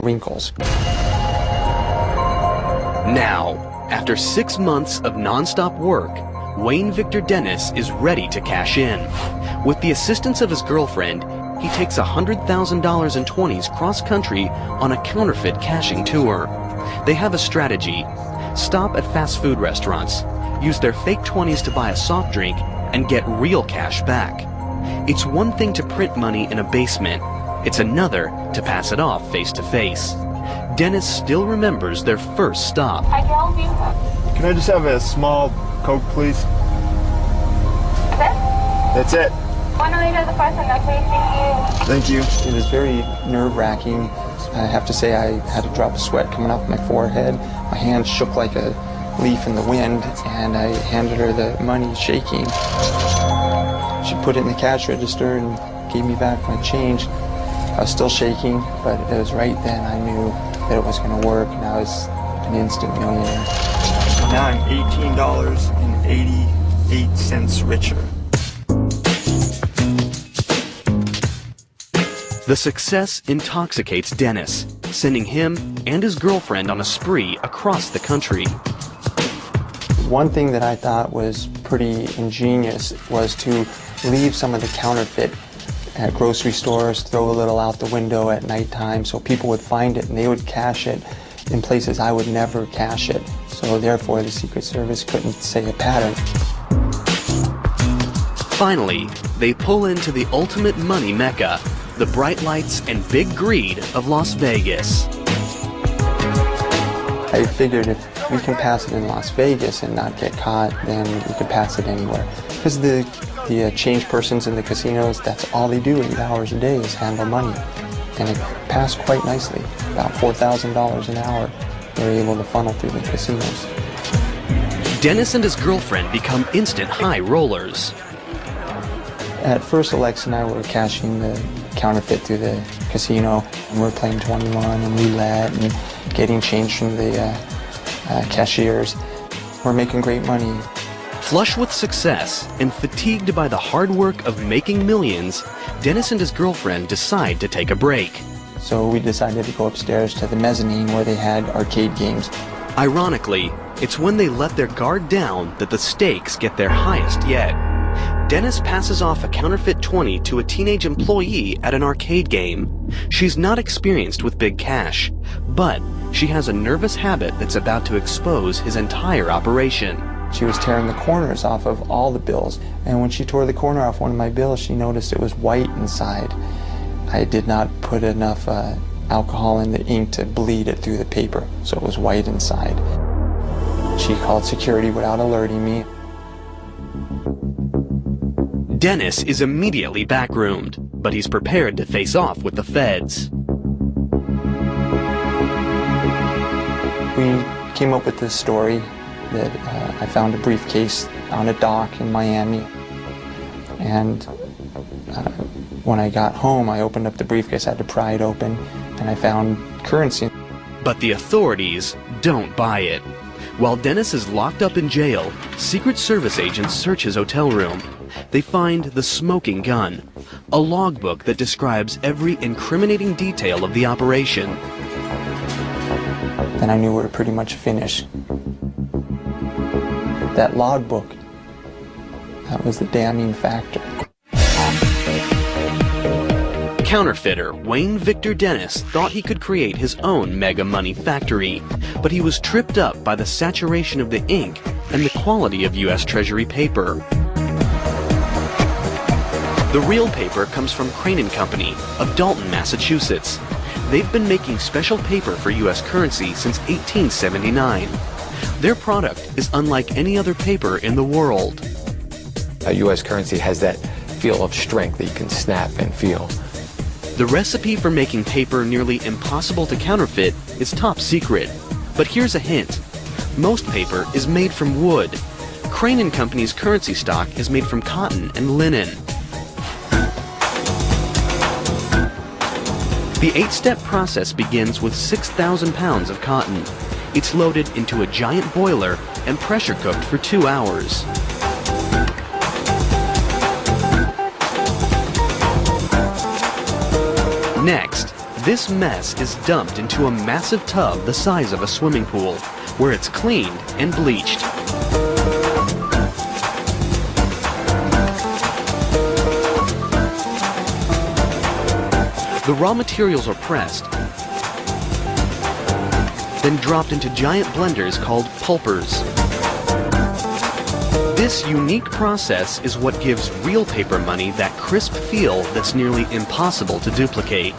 wrinkles. Now, after 6 months of non-stop work, Wayne Victor Dennis is ready to cash in. With the assistance of his girlfriend, he takes $100,000 in 20s cross-country on a counterfeit cashing tour. They have a strategy. Stop at fast food restaurants, use their fake 20s to buy a soft drink, and get real cash back. It's one thing to print money in a basement. It's another to pass it off face to face. Dennis still remembers their first stop. I can help you. Can I just have a small Coke, please? That's it. One later, the person that please. Thank you. It was very nerve-wracking. I have to say I had a drop of sweat coming off my forehead. My hand shook like a leaf in the wind, and I handed her the money shaking. She put it in the cash register and gave me back my change. I was still shaking, but it was right then I knew that it was going to work, and I was an instant millionaire. Now I'm $18.88 richer. The success intoxicates Dennis, sending him and his girlfriend on a spree across the country. One thing that I thought was pretty ingenious was to leave some of the counterfeit at grocery stores, throw a little out the window at nighttime so people would find it and they would cash it in places I would never cash it. So therefore the Secret Service couldn't say a pattern. Finally, they pull into the ultimate money mecca, the bright lights and big greed of Las Vegas. I figured if we can pass it in Las Vegas and not get caught, then we could pass it anywhere. Because the change persons in the casinos, that's all they do 8 hours a day is handle money. And it passed quite nicely, about $4,000 an hour. They're able to funnel through the casinos. Dennis and his girlfriend become instant high rollers. At first, Alexa and I were cashing the counterfeit through the casino, and we're playing 21 and roulette and getting change from the cashiers. We're making great money. Flush with success and fatigued by the hard work of making millions, Dennis and his girlfriend decide to take a break. So we decided to go upstairs to the mezzanine where they had arcade games. Ironically, it's when they let their guard down that the stakes get their highest yet. Dennis passes off a counterfeit 20 to a teenage employee at an arcade game. She's not experienced with big cash, but she has a nervous habit that's about to expose his entire operation. She was tearing the corners off of all the bills, and when she tore the corner off one of my bills, she noticed it was white inside. I did not put enough alcohol in the ink to bleed it through the paper, so it was white inside. She called security without alerting me. Dennis is immediately backroomed, but he's prepared to face off with the feds. We came up with this story that I found a briefcase on a dock in Miami, and when I got home, I opened up the briefcase, I had to pry it open, and I found currency. But the authorities don't buy it. While Dennis is locked up in jail, Secret Service agents search his hotel room. They find the smoking gun, a logbook that describes every incriminating detail of the operation. Then I knew we were pretty much finished. That logbook, that was the damning factor. Counterfeiter Wayne Victor Dennis thought he could create his own mega money factory, but he was tripped up by the saturation of the ink and the quality of U.S. Treasury paper. The real paper comes from Crane & Company of Dalton, Massachusetts. They've been making special paper for U.S. currency since 1879. Their product is unlike any other paper in the world. U.S. currency has that feel of strength that you can snap and feel. The recipe for making paper nearly impossible to counterfeit is top secret. But here's a hint. Most paper is made from wood. Crane & Company's currency stock is made from cotton and linen. The 8-step process begins with 6,000 pounds of cotton. It's loaded into a giant boiler and pressure cooked for 2 hours. Next, This mess is dumped into a massive tub the size of a swimming pool, where it's cleaned and bleached. The raw materials are pressed, then dropped into giant blenders called pulpers. This unique process is what gives real paper money that crisp feel that's nearly impossible to duplicate.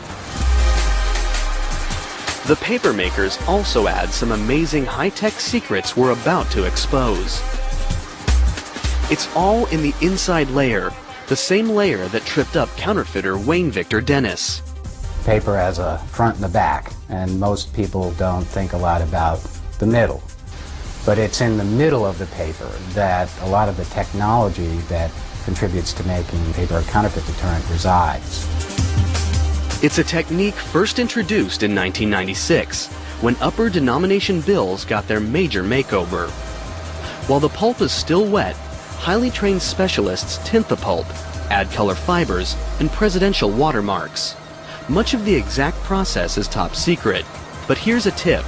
The paper makers also add some amazing high-tech secrets we're about to expose. It's all in the inside layer, the same layer that tripped up counterfeiter Wayne Victor Dennis. Paper has a front and a back, and most people don't think a lot about the middle. But it's in the middle of the paper that a lot of the technology that contributes to making paper a counterfeit deterrent resides. It's a technique first introduced in 1996, when upper denomination bills got their major makeover. While the pulp is still wet, highly trained specialists tint the pulp, add color fibers, and presidential watermarks. Much of the exact process is top secret, but here's a tip.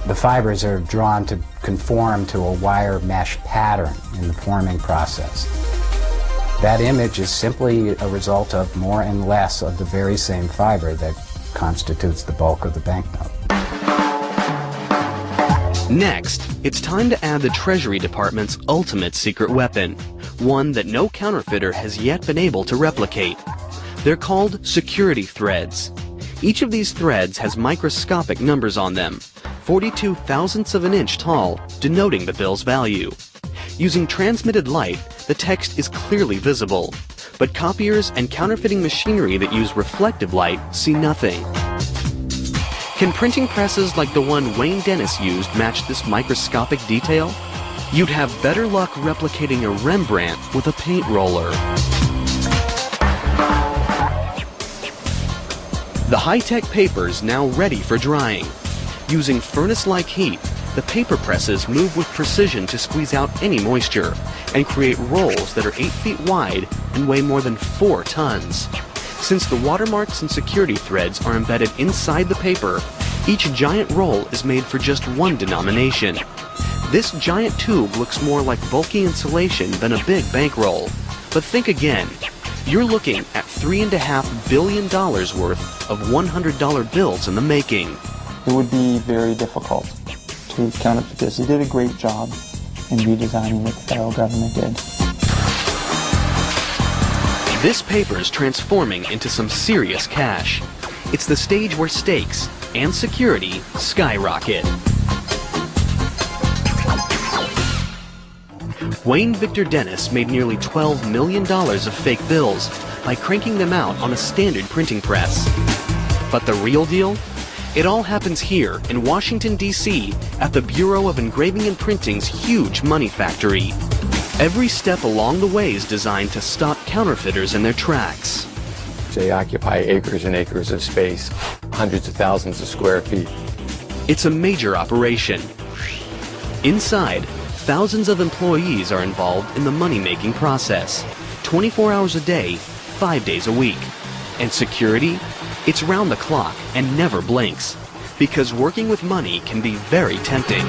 The fibers are drawn to conform to a wire mesh pattern in the forming process. That image is simply a result of more and less of the very same fiber that constitutes the bulk of the banknote. Next, it's time to add the Treasury Department's ultimate secret weapon, one that no counterfeiter has yet been able to replicate. They're called security threads. Each of these threads has microscopic numbers on them, 42 thousandths of an inch tall, denoting the bill's value. Using transmitted light, the text is clearly visible, but copiers and counterfeiting machinery that use reflective light see nothing. Can printing presses like the one Wayne Dennis used match this microscopic detail? You'd have better luck replicating a Rembrandt with a paint roller. The high-tech paper's now ready for drying. Using furnace-like heat, the paper presses move with precision to squeeze out any moisture and create rolls that are 8 feet wide and weigh more than 4 tons. Since the watermarks and security threads are embedded inside the paper, each giant roll is made for just one denomination. This giant tube looks more like bulky insulation than a big bankroll. But think again. You're looking at $3.5 billion worth of $100 bills in the making. It would be very difficult to counterfeit this. They did a great job in redesigning what the federal government did. This paper is transforming into some serious cash. It's the stage where stakes and security skyrocket. Wayne Victor Dennis made nearly $12 million of fake bills by cranking them out on a standard printing press. But the real deal? It all happens here in Washington, D.C. at the Bureau of Engraving and Printing's huge money factory. Every step along the way is designed to stop counterfeiters in their tracks. They occupy acres and acres of space, hundreds of thousands of square feet. It's a major operation. Inside, thousands of employees are involved in the money-making process, 24 hours a day, 5 days a week. And security? It's round the clock and never blinks, because working with money can be very tempting.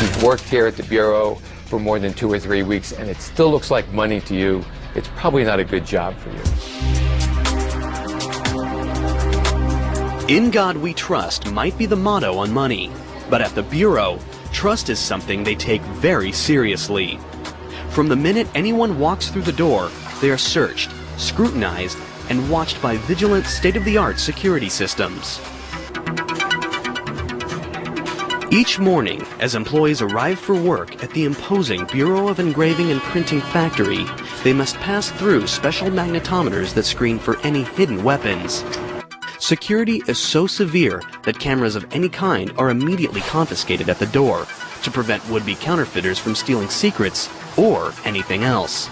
You've worked here at the Bureau for more than 2 or 3 weeks, and it still looks like money to you. It's probably not a good job for you. In God we trust might be the motto on money, but at the Bureau, trust is something they take very seriously. From the minute anyone walks through the door, they are searched, scrutinized, and watched by vigilant state-of-the-art security systems. Each morning, as employees arrive for work at the imposing Bureau of Engraving and Printing factory, they must pass through special magnetometers that screen for any hidden weapons. Security is so severe that cameras of any kind are immediately confiscated at the door to prevent would-be counterfeiters from stealing secrets or anything else.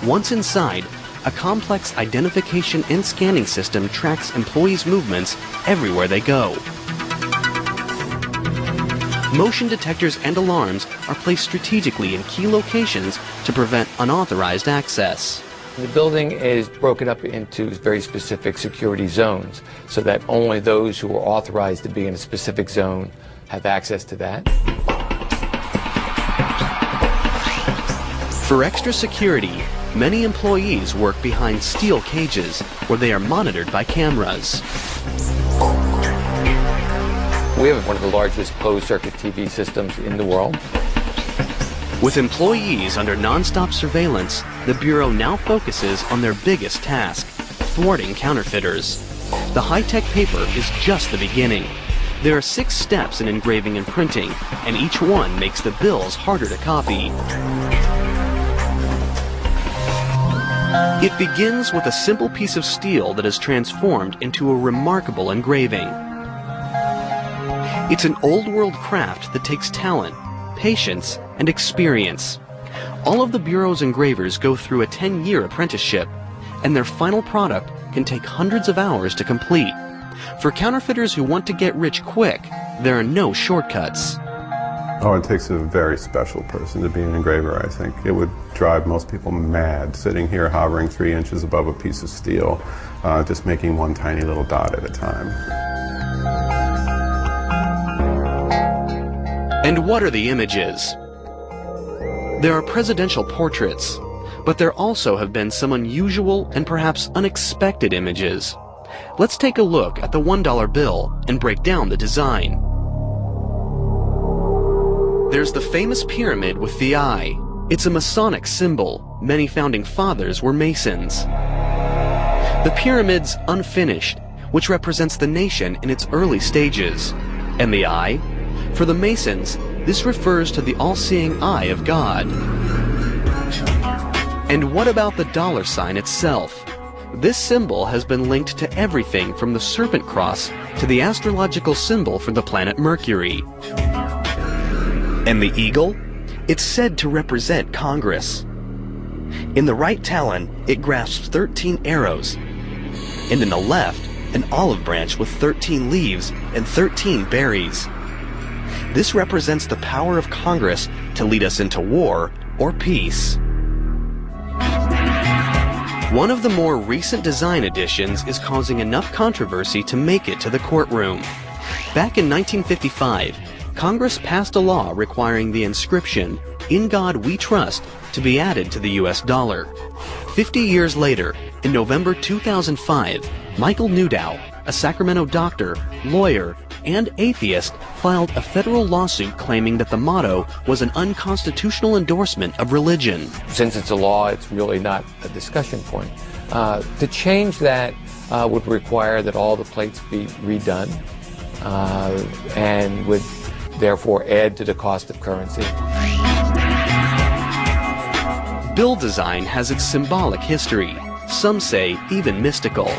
Once inside, a complex identification and scanning system tracks employees' movements everywhere they go. Motion detectors and alarms are placed strategically in key locations to prevent unauthorized access. The building is broken up into very specific security zones so that only those who are authorized to be in a specific zone have access to that. For extra security, many employees work behind steel cages where they are monitored by cameras. We have one of the largest closed-circuit TV systems in the world. With employees under non-stop surveillance, the Bureau now focuses on their biggest task, thwarting counterfeiters. The high-tech paper is just the beginning. There are 6 steps in engraving and printing, and each one makes the bills harder to copy. It begins with a simple piece of steel that is transformed into a remarkable engraving. It's an old-world craft that takes talent, patience, and experience. All of the Bureau's engravers go through a 10-year apprenticeship, and their final product can take hundreds of hours to complete. For counterfeiters who want to get rich quick, there are no shortcuts. Oh, it takes a very special person to be an engraver, I think. It would drive most people mad, sitting here hovering 3 inches above a piece of steel, just making one tiny little dot at a time. And what are the images? There are presidential portraits, but there also have been some unusual and perhaps unexpected images. Let's take a look at the $1 bill and break down the design. There's the famous pyramid with the eye. It's a Masonic symbol. Many founding fathers were Masons. The pyramid's unfinished, which represents the nation in its early stages. And the eye? For the Masons, this refers to the all-seeing eye of God. And what about the dollar sign itself? This symbol has been linked to everything from the serpent cross to the astrological symbol for the planet Mercury. And the eagle? It's said to represent Congress. In the right talon, it grasps 13 arrows, and in the left, an olive branch with 13 leaves and 13 berries. This represents the power of Congress to lead us into war or peace. One of the more recent design additions is causing enough controversy to make it to the courtroom. Back in 1955, Congress passed a law requiring the inscription, "In God We Trust," to be added to the US dollar. 50 years later, in November 2005, Michael Newdow, a Sacramento doctor, lawyer, and atheist, filed a federal lawsuit claiming that the motto was an unconstitutional endorsement of religion. Since it's a law, it's really not a discussion point. To change that would require that all the plates be redone and would therefore add to the cost of currency. Bill design has its symbolic history, some say even mystical.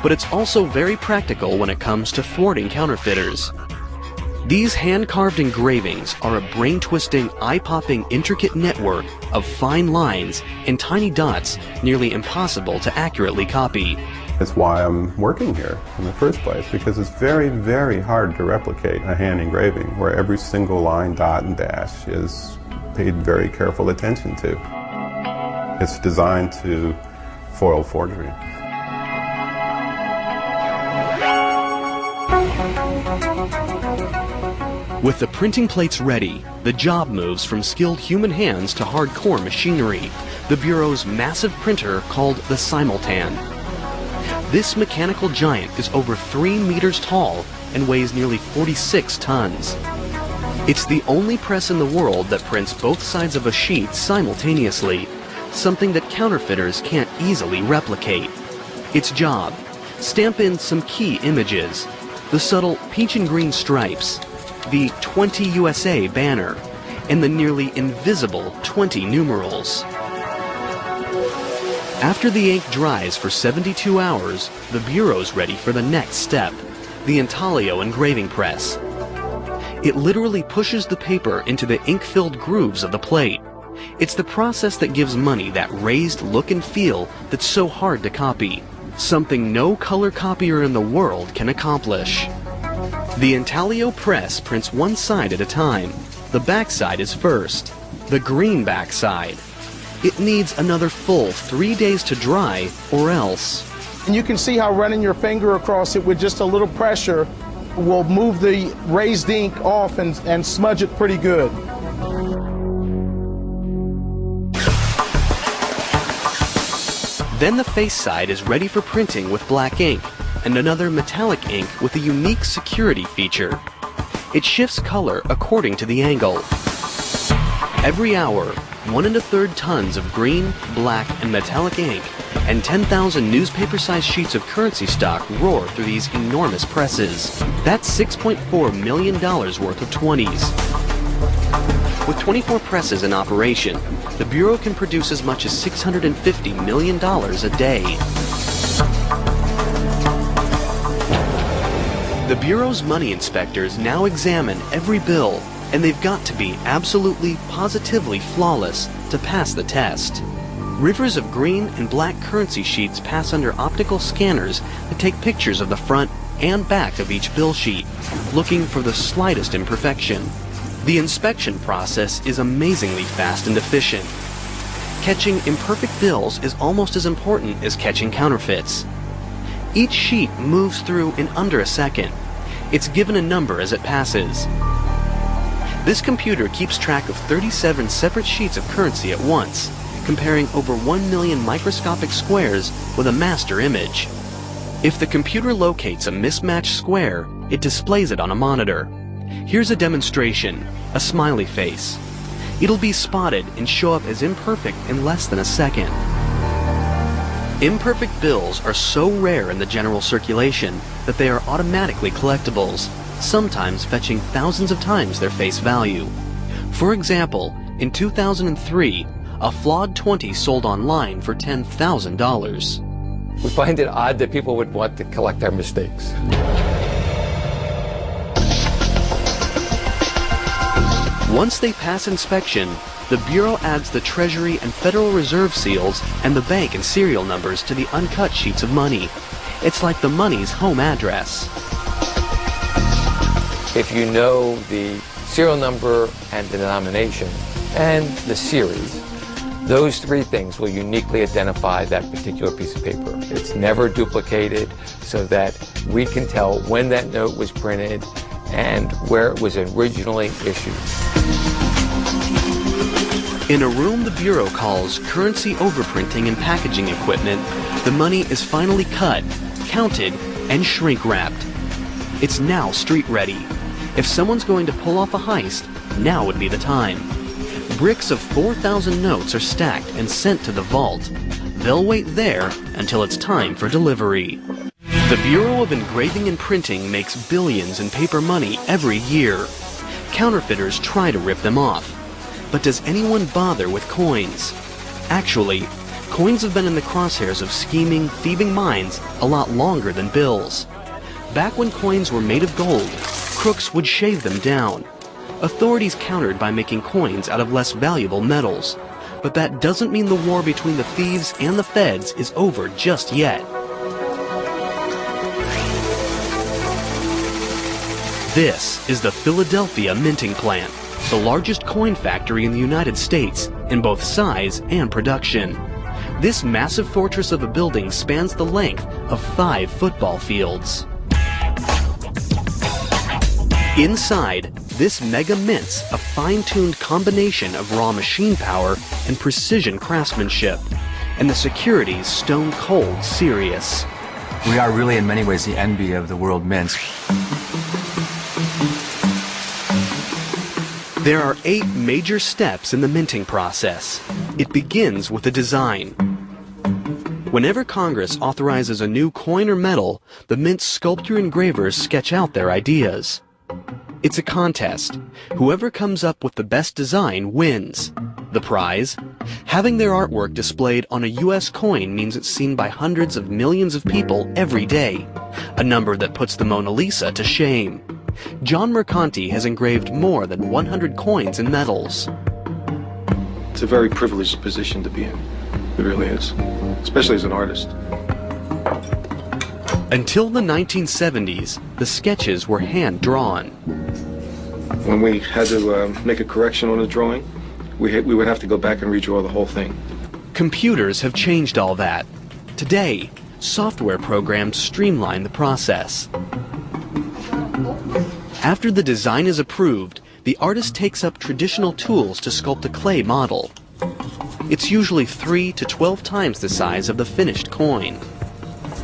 But it's also very practical when it comes to thwarting counterfeiters. These hand-carved engravings are a brain-twisting, eye-popping, intricate network of fine lines and tiny dots nearly impossible to accurately copy. That's why I'm working here in the first place, because it's very, very hard to replicate a hand engraving where every single line, dot, and dash is paid very careful attention to. It's designed to foil forgery. With the printing plates ready, the job moves from skilled human hands to hardcore machinery, the Bureau's massive printer called the Simultan. This mechanical giant is over 3 meters tall and weighs nearly 46 tons. It's the only press in the world that prints both sides of a sheet simultaneously, something that counterfeiters can't easily replicate. Its job: stamp in some key images, the subtle peach and green stripes, the 20 USA banner, and the nearly invisible 20 numerals. After the ink dries for 72 hours, the Bureau's ready for the next step, the intaglio engraving press. It literally pushes the paper into the ink-filled grooves of the plate. It's the process that gives money that raised look and feel that's so hard to copy, something no color copier in the world can accomplish. The intaglio press prints one side at a time. The back side is first, the green back side. It needs another full 3 days to dry, or else. And you can see how running your finger across it with just a little pressure will move the raised ink off and smudge it pretty good. Then the face side is ready for printing with black ink and another metallic ink with a unique security feature. It shifts color according to the angle. Every hour, 1 1/3 tons of green, black, and metallic ink and 10,000 newspaper-sized sheets of currency stock roar through these enormous presses. That's $6.4 million worth of 20s. With 24 presses in operation, the Bureau can produce as much as $650 million a day. The Bureau's money inspectors now examine every bill, and they've got to be absolutely, positively flawless to pass the test. Rivers of green and black currency sheets pass under optical scanners that take pictures of the front and back of each bill sheet, looking for the slightest imperfection. The inspection process is amazingly fast and efficient. Catching imperfect bills is almost as important as catching counterfeits. Each sheet moves through in under a second. It's given a number as it passes. This computer keeps track of 37 separate sheets of currency at once, comparing over 1 million microscopic squares with a master image. If the computer locates a mismatched square, it displays it on a monitor. Here's a demonstration, a smiley face. It'll be spotted and show up as imperfect in less than a second. Imperfect bills are so rare in the general circulation that they are automatically collectibles, sometimes fetching thousands of times their face value. For example, in 2003, a flawed 20 sold online for $10,000. We find it odd that people would want to collect our mistakes. Once they pass inspection, the Bureau adds the Treasury and Federal Reserve seals and the bank and serial numbers to the uncut sheets of money. It's like the money's home address. If you know the serial number and the denomination and the series, those three things will uniquely identify that particular piece of paper. It's never duplicated, so that we can tell when that note was printed and where it was originally issued. In a room the Bureau calls currency overprinting and packaging equipment, the money is finally cut, counted, and shrink-wrapped. It's now street-ready. If someone's going to pull off a heist, now would be the time. Bricks of 4,000 notes are stacked and sent to the vault. They'll wait there until it's time for delivery. The Bureau of Engraving and Printing makes billions in paper money every year. Counterfeiters try to rip them off. But does anyone bother with coins? Actually, coins have been in the crosshairs of scheming, thieving minds a lot longer than bills. Back when coins were made of gold, crooks would shave them down. Authorities countered by making coins out of less valuable metals. But that doesn't mean the war between the thieves and the feds is over just yet. This is the Philadelphia Minting Plant, the largest coin factory in the United States in both size and production. This massive fortress of a building spans the length of 5 football fields. Inside, this mega mint's a fine-tuned combination of raw machine power and precision craftsmanship, and the security's stone-cold serious. We are really in many ways the envy of the world mints. There are 8 major steps in the minting process. It begins with the design. Whenever Congress authorizes a new coin or metal, the Mint's sculptor engravers sketch out their ideas. It's a contest. Whoever comes up with the best design wins. The prize? Having their artwork displayed on a U.S. coin means it's seen by hundreds of millions of people every day, a number that puts the Mona Lisa to shame. John Mercanti has engraved more than 100 coins and medals. It's a very privileged position to be in. It really is, especially as an artist. Until the 1970s, the sketches were hand-drawn. When we had to make a correction on a drawing, we would have to go back and redraw the whole thing. Computers have changed all that. Today, software programs streamline the process. After the design is approved, the artist takes up traditional tools to sculpt a clay model. It's usually 3 to 12 times the size of the finished coin.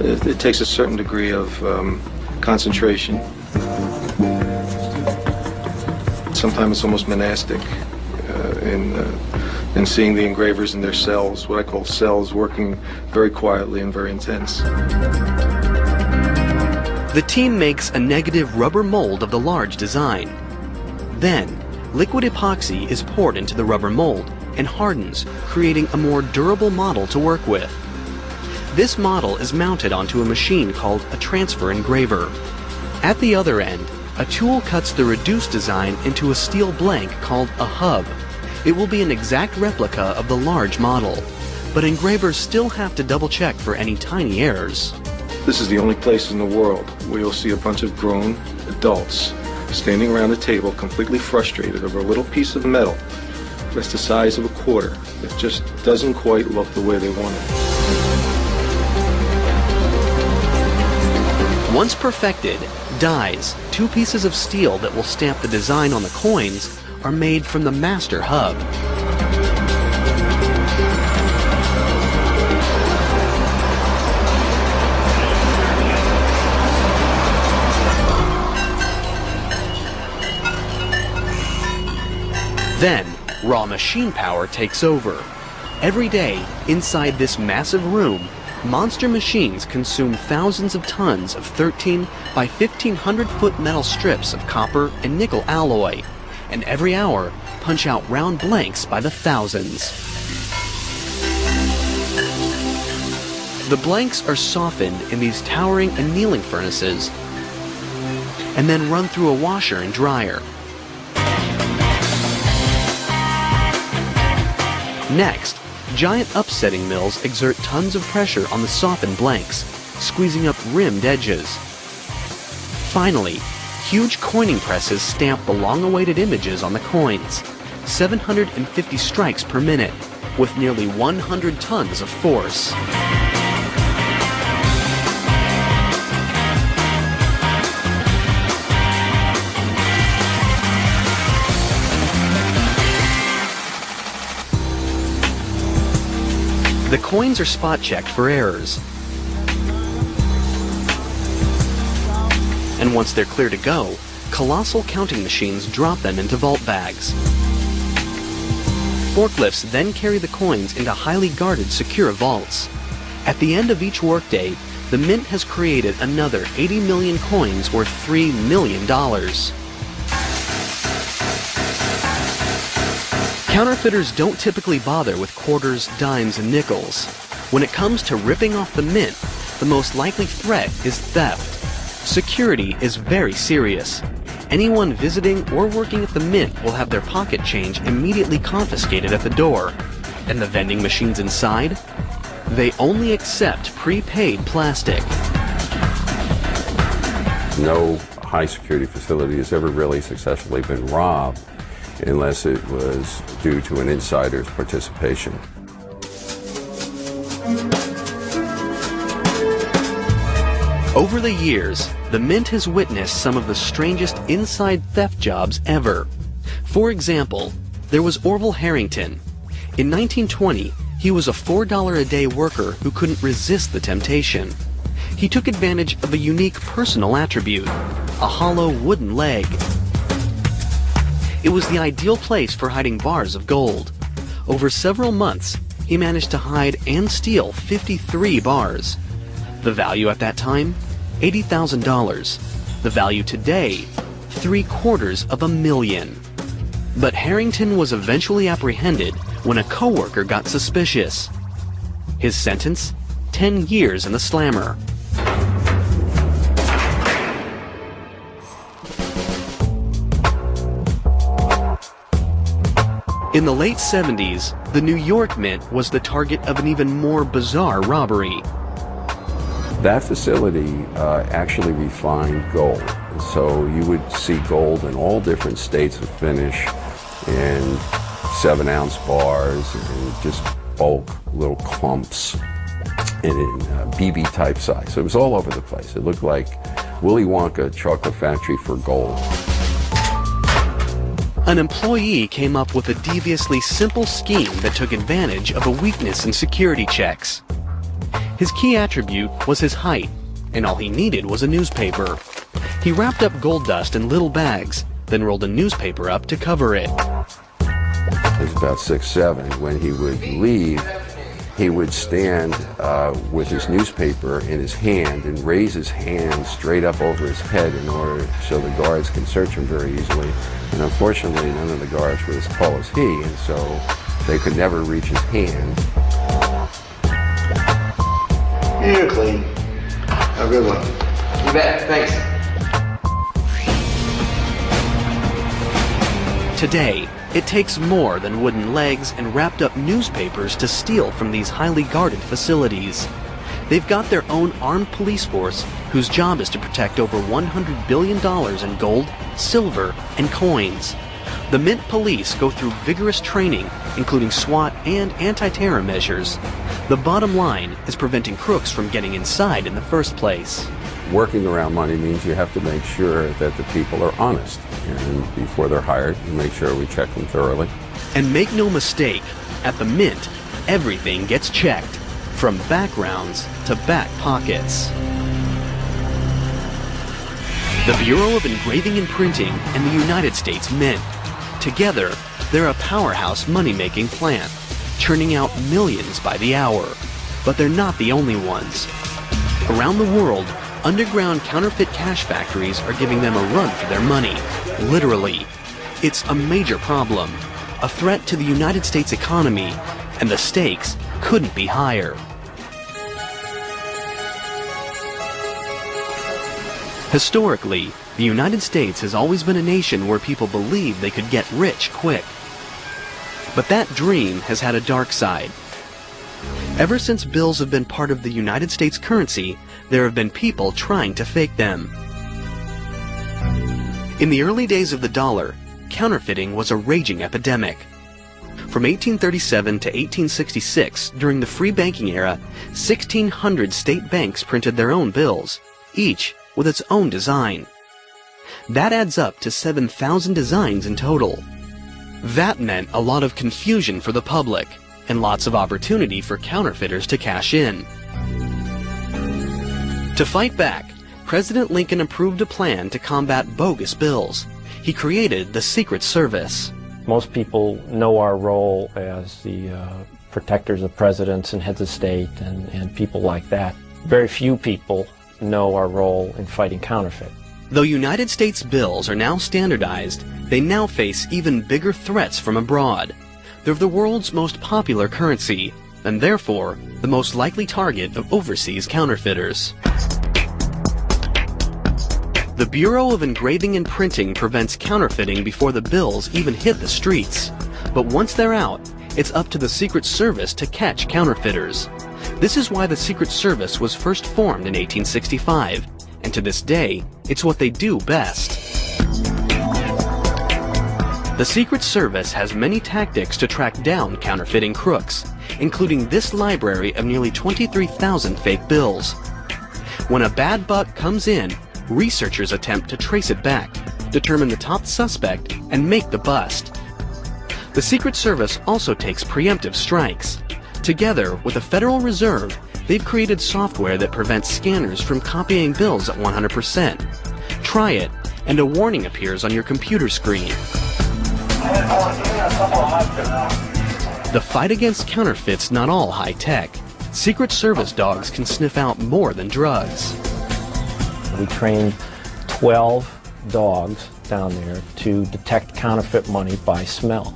It takes a certain degree of concentration. Sometimes it's almost monastic in seeing the engravers in their cells, what I call cells, working very quietly and very intense. The team makes a negative rubber mold of the large design. Then, liquid epoxy is poured into the rubber mold and hardens, creating a more durable model to work with. This model is mounted onto a machine called a transfer engraver. At the other end, a tool cuts the reduced design into a steel blank called a hub. It will be an exact replica of the large model, but engravers still have to double check for any tiny errors. This is the only place in the world where you'll see a bunch of grown adults standing around a table completely frustrated over a little piece of metal that's the size of a quarter that just doesn't quite look the way they want it. Once perfected, dies, 2 pieces of steel that will stamp the design on the coins, are made from the master hub. Then, raw machine power takes over. Every day, inside this massive room, monster machines consume thousands of tons of 13 by 1,500 foot metal strips of copper and nickel alloy, and every hour punch out round blanks by the thousands. The blanks are softened in these towering annealing furnaces and then run through a washer and dryer. Next, giant upsetting mills exert tons of pressure on the softened blanks, squeezing up rimmed edges. Finally, huge coining presses stamp the long-awaited images on the coins, 750 strikes per minute, with nearly 100 tons of force. The coins are spot-checked for errors. And once they're clear to go, colossal counting machines drop them into vault bags. Forklifts then carry the coins into highly guarded, secure vaults. At the end of each workday, the Mint has created another 80 million coins worth $3 million. Counterfeiters don't typically bother with quarters, dimes, and nickels. When it comes to ripping off the Mint, the most likely threat is theft. Security is very serious. Anyone visiting or working at the Mint will have their pocket change immediately confiscated at the door. And the vending machines inside? They only accept prepaid plastic. No high security facility has ever really successfully been robbed unless it was due to an insider's participation. Over the years, the Mint has witnessed some of the strangest inside theft jobs ever. For example, there was Orville Harrington. In 1920, he was a $4 a day worker who couldn't resist the temptation. He took advantage of a unique personal attribute, a hollow wooden leg. It was the ideal place for hiding bars of gold. Over several months, he managed to hide and steal 53 bars. The value at that time? $80,000. The value today? $750,000. But Harrington was eventually apprehended when a coworker got suspicious. His sentence? 10 years in the slammer. In the late 70s, the New York Mint was the target of an even more bizarre robbery. That facility actually refined gold. So you would see gold in all different states of finish and 7-ounce bars and just bulk little clumps and in BB type size. So it was all over the place. It looked like Willy Wonka chocolate factory for gold. An employee came up with a deviously simple scheme that took advantage of a weakness in security checks. His key attribute was his height, and all he needed was a newspaper. He wrapped up gold dust in little bags, then rolled a newspaper up to cover it. It was about 6'7". When he would leave, he would stand with his newspaper in his hand and raise his hand straight up over his head in order so the guards can search him very easily. And unfortunately, none of the guards were as tall as he, and so they could never reach his hand. You're clean. Have a good one. You bet. Thanks. Today, it takes more than wooden legs and wrapped up newspapers to steal from these highly guarded facilities. They've got their own armed police force whose job is to protect over $100 billion in gold, silver, and coins. The Mint Police go through vigorous training, including SWAT and anti-terror measures. The bottom line is preventing crooks from getting inside in the first place. Working around money means you have to make sure that the people are honest. And before they're hired, we make sure we check them thoroughly. And make no mistake, at the Mint, everything gets checked, from backgrounds to back pockets. The Bureau of Engraving and Printing and the United States Mint. Together, they're a powerhouse money-making plant, churning out millions by the hour. But they're not the only ones. Around the world, underground counterfeit cash factories are giving them a run for their money, literally. It's a major problem, a threat to the United States economy, and the stakes couldn't be higher. Historically, the United States has always been a nation where people believed they could get rich quick. But that dream has had a dark side. Ever since bills have been part of the United States currency, there have been people trying to fake them. In the early days of the dollar, counterfeiting was a raging epidemic. From 1837 to 1866, during the free banking era, 1,600 state banks printed their own bills, each with its own design. That adds up to 7,000 designs in total. That meant a lot of confusion for the public, and lots of opportunity for counterfeiters to cash in. To fight back, President Lincoln approved a plan to combat bogus bills. He created the Secret Service. Most people know our role as the protectors of presidents and heads of state and people like that. Very few people know our role in fighting counterfeit. Though United States bills are now standardized, they now face even bigger threats from abroad. They're the world's most popular currency, and therefore the most likely target of overseas counterfeiters. The Bureau of Engraving and Printing prevents counterfeiting before the bills even hit the streets. But once they're out, it's up to the Secret Service to catch counterfeiters. This is why the Secret Service was first formed in 1865, and to this day, it's what they do best. The Secret Service has many tactics to track down counterfeiting crooks, including this library of nearly 23,000 fake bills. When a bad buck comes in, researchers attempt to trace it back, determine the top suspect, and make the bust. The Secret Service also takes preemptive strikes. Together with the Federal Reserve, they've created software that prevents scanners from copying bills at 100%. Try it, and a warning appears on your computer screen. The fight against counterfeit's not all high-tech. Secret Service dogs can sniff out more than drugs. We trained 12 dogs down there to detect counterfeit money by smell.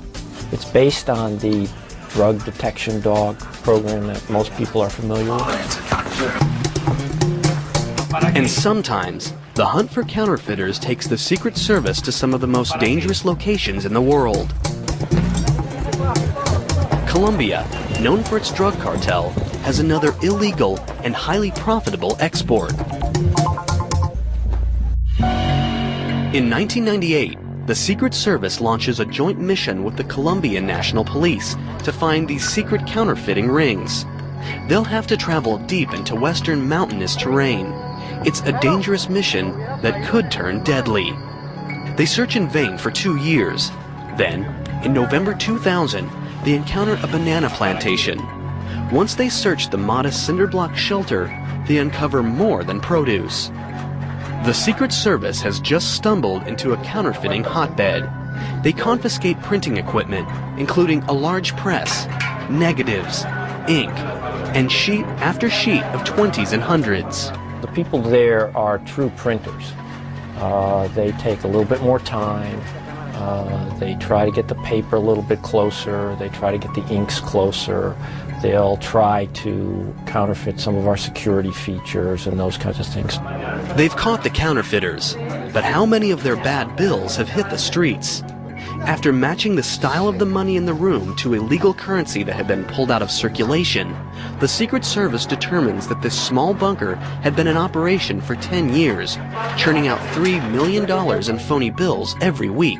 It's based on the drug detection dog program that most people are familiar with. And sometimes, the hunt for counterfeiters takes the Secret Service to some of the most dangerous locations in the world. Colombia, known for its drug cartel, has another illegal and highly profitable export. In 1998, the Secret Service launches a joint mission with the Colombian National Police to find these secret counterfeiting rings. They'll have to travel deep into western mountainous terrain. It's a dangerous mission that could turn deadly. They search in vain for 2 years. Then, in November 2000, they encounter a banana plantation. Once they search the modest cinder-block shelter, they uncover more than produce. The Secret Service has just stumbled into a counterfeiting hotbed. They confiscate printing equipment, including a large press, negatives, ink, and sheet after sheet of 20s and 100s. The people there are true printers. They take a little bit more time. They try to get the paper a little bit closer. They try to get the inks closer. They'll try to counterfeit some of our security features and those kinds of things. They've caught the counterfeiters, but how many of their bad bills have hit the streets? After matching the style of the money in the room to illegal currency that had been pulled out of circulation, the Secret Service determines that this small bunker had been in operation for 10 years, churning out $3 million in phony bills every week.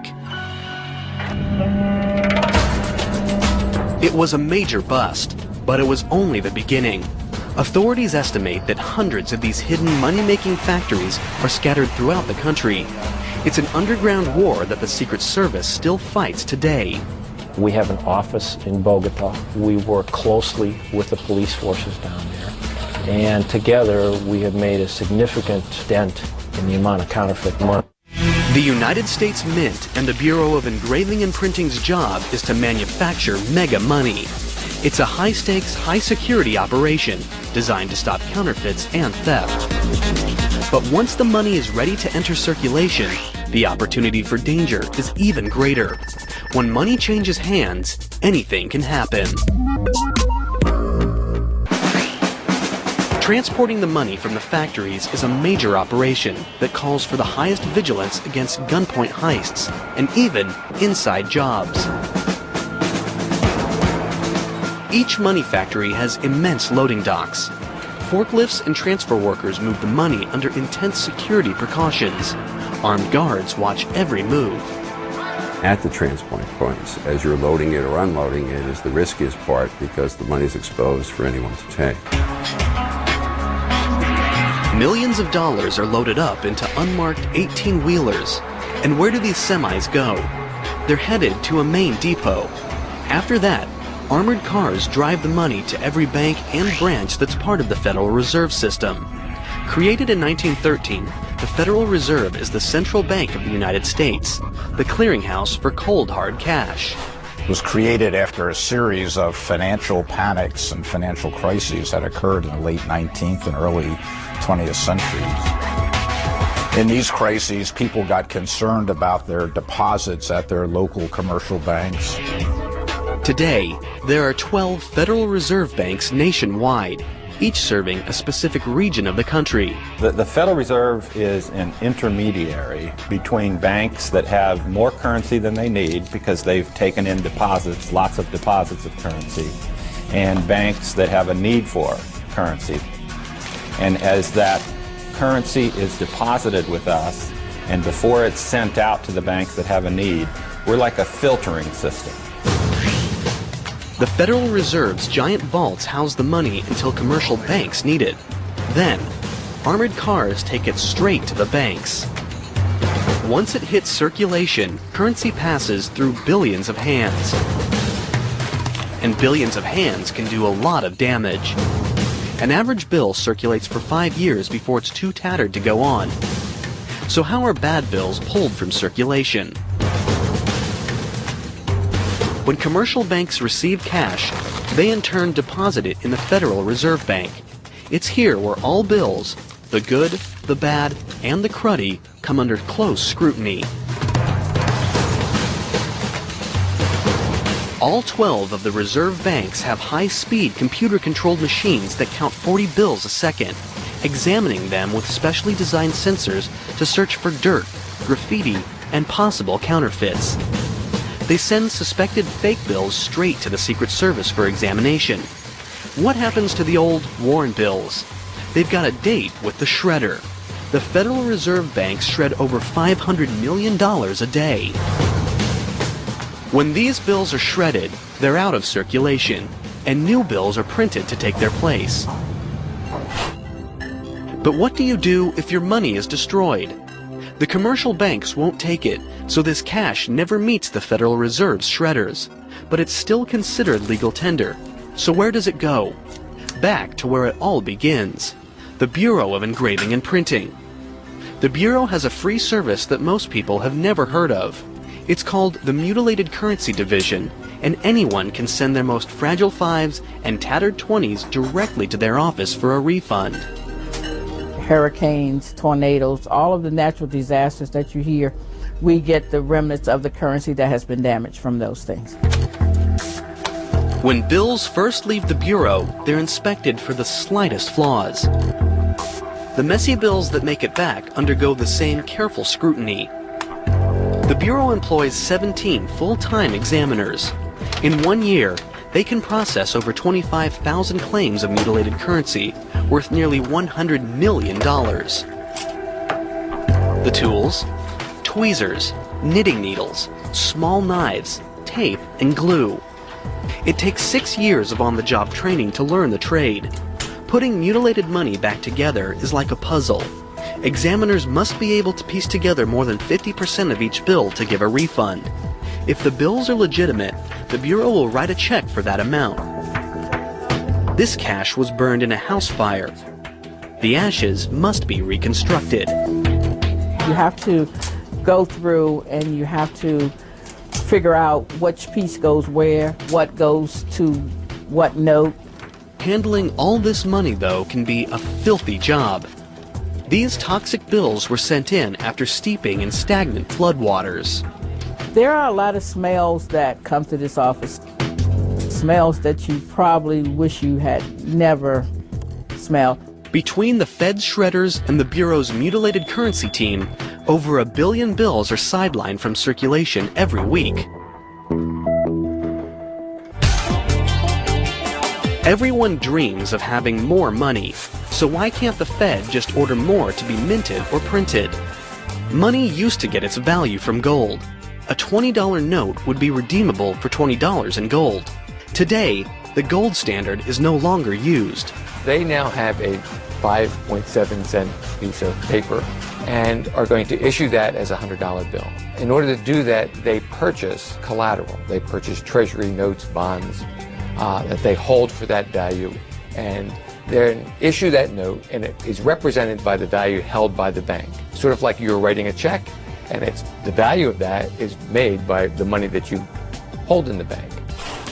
It was a major bust, but it was only the beginning. Authorities estimate that hundreds of these hidden money-making factories are scattered throughout the country. It's an underground war that the Secret Service still fights today. We have an office in Bogota. We work closely with the police forces down there. And together we have made a significant dent in the amount of counterfeit money. The United States Mint and the Bureau of Engraving and Printing's job is to manufacture mega money. It's a high-stakes, high-security operation designed to stop counterfeits and theft. But once the money is ready to enter circulation, the opportunity for danger is even greater. When money changes hands, anything can happen. Transporting the money from the factories is a major operation that calls for the highest vigilance against gunpoint heists and even inside jobs. Each money factory has immense loading docks. Forklifts and transfer workers move the money under intense security precautions. Armed guards watch every move. At the transport points, as you're loading it or unloading it, is the riskiest part because the money is exposed for anyone to take. Millions of dollars are loaded up into unmarked 18-wheelers. And where do these semis go? They're headed to a main depot. After that, armored cars drive the money to every bank and branch that's part of the Federal Reserve System. Created in 1913, the Federal Reserve is the central bank of the United States, the clearinghouse for cold, hard cash. It was created after a series of financial panics and financial crises that occurred in the late 19th and early 20th centuries. In these crises, people got concerned about their deposits at their local commercial banks. Today, there are 12 Federal Reserve banks nationwide, each serving a specific region of the country. The Federal Reserve is an intermediary between banks that have more currency than they need because they've taken in deposits, lots of deposits of currency, and banks that have a need for currency. And as that currency is deposited with us, and before it's sent out to the banks that have a need, we're like a filtering system. The Federal Reserve's giant vaults house the money until commercial banks need it. Then, armored cars take it straight to the banks. Once it hits circulation, currency passes through billions of hands. And billions of hands can do a lot of damage. An average bill circulates for 5 years before it's too tattered to go on. So how are bad bills pulled from circulation? When commercial banks receive cash, they in turn deposit it in the Federal Reserve Bank. It's here where all bills, the good, the bad, and the cruddy, come under close scrutiny. All 12 of the reserve banks have high-speed computer-controlled machines that count 40 bills a second, examining them with specially designed sensors to search for dirt, graffiti, and possible counterfeits. They send suspected fake bills straight to the Secret Service for examination. What happens to the old worn bills? They've got a date with the shredder. the Federal Reserve banks shred over $500 million a day. When these bills are shredded, they're out of circulation, and new bills are printed to take their place. But what do you do if your money is destroyed? The commercial banks won't take it, so this cash never meets the Federal Reserve's shredders. But it's still considered legal tender. So where does it go? Back to where it all begins. The Bureau of Engraving and Printing. The Bureau has a free service that most people have never heard of. It's called the Mutilated Currency Division, and anyone can send their most fragile 5s and tattered 20s directly to their office for a refund. Hurricanes, tornadoes, all of the natural disasters that you hear, we get the remnants of the currency that has been damaged from those things. When bills first leave the Bureau, they're inspected for the slightest flaws. The messy bills that make it back undergo the same careful scrutiny. The Bureau employs 17 full-time examiners. In 1 year, they can process over 25,000 claims of mutilated currency, worth nearly $100 million. The tools? Tweezers, knitting needles, small knives, tape, and glue. It takes 6 years of on-the-job training to learn the trade. Putting mutilated money back together is like a puzzle. Examiners must be able to piece together more than 50% of each bill to give a refund. If the bills are legitimate, the Bureau will write a check for that amount. This cash was burned in a house fire. The ashes must be reconstructed. You have to go through and you have to figure out which piece goes where, what goes to what note. Handling all this money, though, can be a filthy job. These toxic bills were sent in after steeping in stagnant floodwaters. There are a lot of smells that come to this office. Smells that you probably wish you had never smelled. Between the Fed's shredders and the Bureau's mutilated currency team, over 1 billion bills are sidelined from circulation every week. Everyone dreams of having more money, so why can't the Fed just order more to be minted or printed? Money used to get its value from gold. A $20 note would be redeemable for $20 in gold. Today, the gold standard is no longer used. They now have a 5.7 cent piece of paper and are going to issue that as a $100 bill. In order to do that, they purchase collateral. They purchase treasury notes, bonds that they hold for that value, and they issue that note, and it is represented by the value held by the bank. Sort of like you're writing a check, and the value of that is made by the money that you hold in the bank.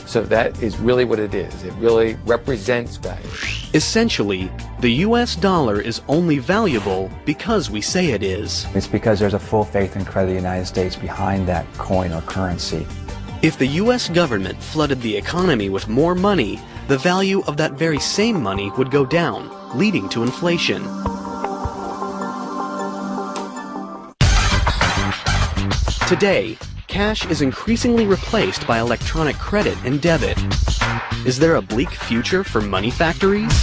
So that is really what it is. It really represents value. Essentially, the US dollar is only valuable because we say it is. It's because there's a full faith and credit of the United States behind that coin or currency. If the US government flooded the economy with more money, the value of that very same money would go down, leading to inflation. Today, cash is increasingly replaced by electronic credit and debit. Is there a bleak future for money factories?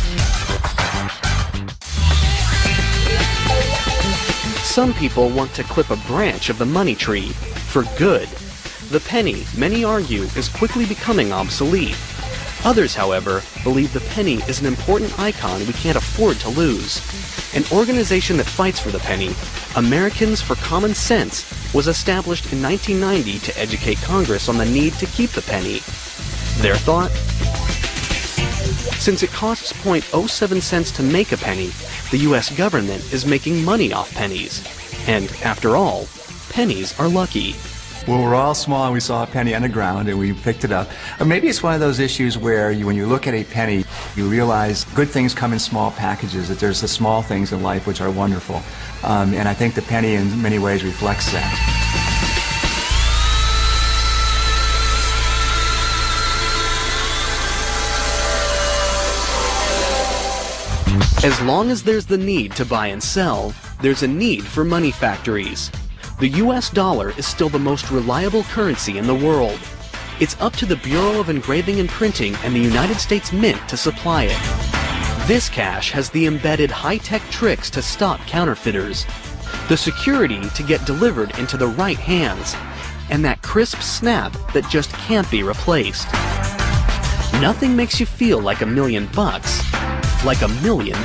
Some people want to clip a branch of the money tree, for good. The penny, many argue, is quickly becoming obsolete. Others, however, believe the penny is an important icon we can't afford to lose. An organization that fights for the penny, Americans for Common Sense, was established in 1990 to educate Congress on the need to keep the penny. Their thought? Since it costs 0.07 cents to make a penny, the U.S. government is making money off pennies. And after all, pennies are lucky. Well, we're all small and we saw a penny on the ground and we picked it up. Or maybe it's one of those issues where when you look at a penny, you realize good things come in small packages, that there's the small things in life which are wonderful. And I think the penny in many ways reflects that. As long as there's the need to buy and sell, there's a need for money factories. The US dollar is still the most reliable currency in the world. It's up to the Bureau of Engraving and Printing and the United States Mint to supply it. This cash has the embedded high-tech tricks to stop counterfeiters, the security to get delivered into the right hands, and that crisp snap that just can't be replaced. Nothing makes you feel like $1 million, like $1 million.